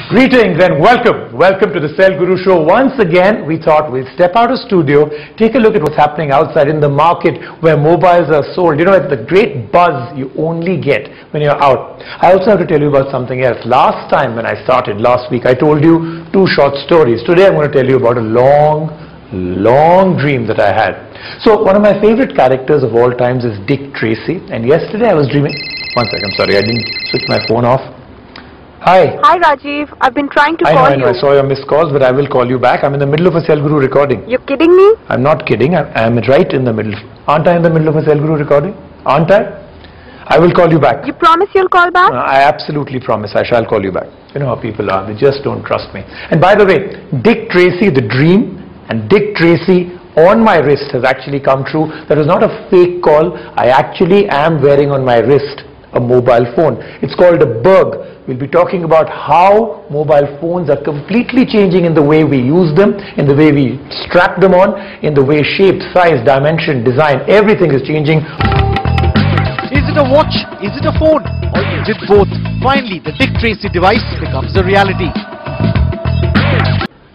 Greetings and welcome to the Cell Guru Show. Once again, we thought we'd step out of studio, take a look at what's happening outside in the market where mobiles are sold. You know, the great buzz you only get when you're out. I also have to tell you about something else. Last time when I started, last week, I told you 2 short stories. Today I'm going to tell you about a long dream that I had. So one of my favorite characters of all times is Dick Tracy, and yesterday I was dreaming. One second, I'm sorry, I didn't switch my phone off. Hi. Hi Rajiv, I've been trying to call you. I know, I saw your missed calls, but I will call you back. I'm in the middle of a Cell Guru recording. You're kidding me? I'm not kidding, I'm right in the middle. Aren't I in the middle of a Cell Guru recording? Aren't I? I will call you back. You promise you'll call back? I absolutely promise I shall call you back. You know how people are, they just don't trust me. And by the way, Dick Tracy, the dream, and Dick Tracy on my wrist has actually come true. That was not a fake call. I actually am wearing on my wrist a mobile phone. It's called a Burg. We'll be talking about how mobile phones are completely changing in the way we use them, in the way we strap them on, in the way shape, size, dimension, design, everything is changing. Is it a watch? Is it a phone? Or is it both? Finally, the Dick Tracy device becomes a reality.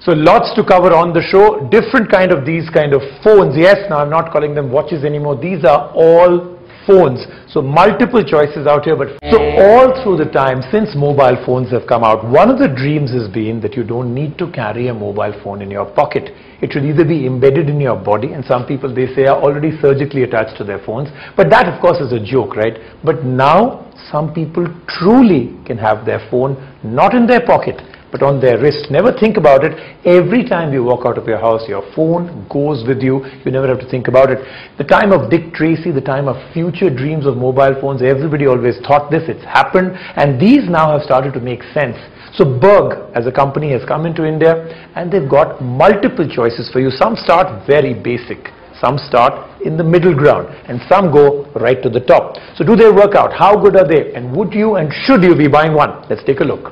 So lots to cover on the show. Different kind of these kind of phones. Yes, now I'm not calling them watches anymore. These are all phones. So multiple choices out here, but so all through the time since mobile phones have come out, one of the dreams has been that you don't need to carry a mobile phone in your pocket. It should either be embedded in your body, and some people, they say, are already surgically attached to their phones, but that of course is a joke, right? But now some people truly can have their phone not in their pocket but on their wrist. Never think about it. Every time you walk out of your house, your phone goes with you. You never have to think about it. The time of Dick Tracy, the time of future dreams of mobile phones, everybody always thought this. It's happened, and these now have started to make sense. So Burg as a company has come into India, and they've got multiple choices for you. Some start very basic, some start in the middle ground, and some go right to the top. So do they work out? How good are they? And would you and should you be buying one? Let's take a look.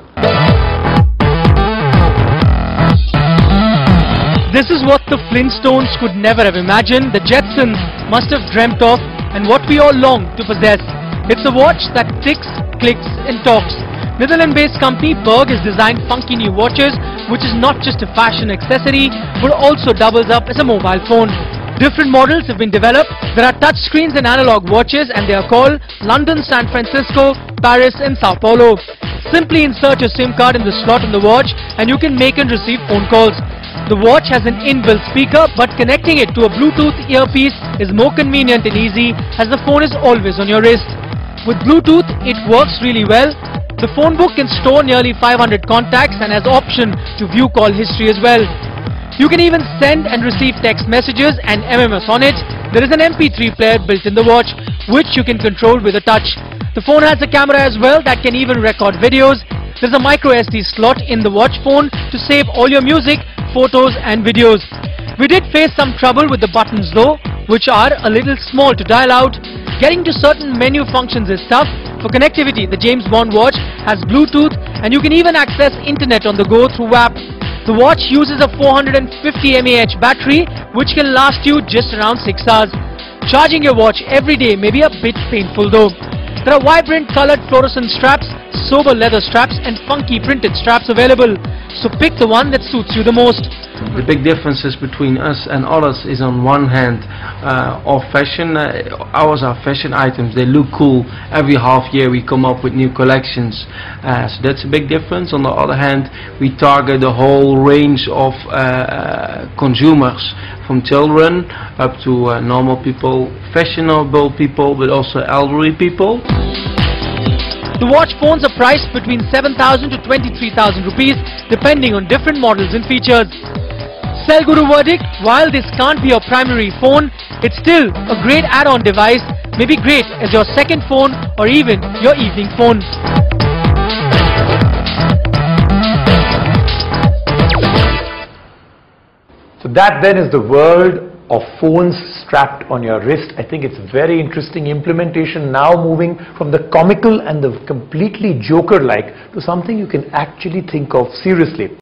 This is what the Flintstones could never have imagined, the Jetsons must have dreamt of, and what we all long to possess. It's a watch that ticks, clicks and talks. Netherlands-based company Burg has designed funky new watches, which is not just a fashion accessory, but also doubles up as a mobile phone. Different models have been developed. There are touch screens and analog watches, and they are called London, San Francisco, Paris and Sao Paulo. Simply insert your SIM card in the slot on the watch and you can make and receive phone calls. The watch has an inbuilt speaker, but connecting it to a Bluetooth earpiece is more convenient and easy as the phone is always on your wrist. With Bluetooth, it works really well. The phone book can store nearly 500 contacts and has option to view call history as well. You can even send and receive text messages and MMS on it. There is an MP3 player built in the watch, which you can control with a touch. The phone has a camera as well that can even record videos. There's a MICROSD slot in the watch phone to save all your music, photos and videos. We did face some trouble with the buttons though, which are a little small to dial out. Getting to certain menu functions is tough. For connectivity, the James Bond watch has Bluetooth, and you can even access internet on the go through app. The watch uses a 450 mAh battery, which can last you just around 6 hours. Charging your watch every day may be a bit painful though. There are vibrant colored fluorescent straps, sober leather straps and funky printed straps available. So pick the one that suits you the most. The big differences between us and others is, on one hand, our fashion. Ours are fashion items. They look cool. Every half year we come up with new collections. So that's a big difference. On the other hand, we target the whole range of consumers, from children up to normal people, fashionable people, but also elderly people. The watch phones are priced between 7,000 to 23,000 rupees depending on different models and features. Cell Guru verdict: while this can't be your primary phone, it's still a great add-on device, maybe great as your second phone or even your evening phone. So that then is the world of phones strapped on your wrist. I think it's very interesting implementation, now moving from the comical and the completely joker-like to something you can actually think of seriously.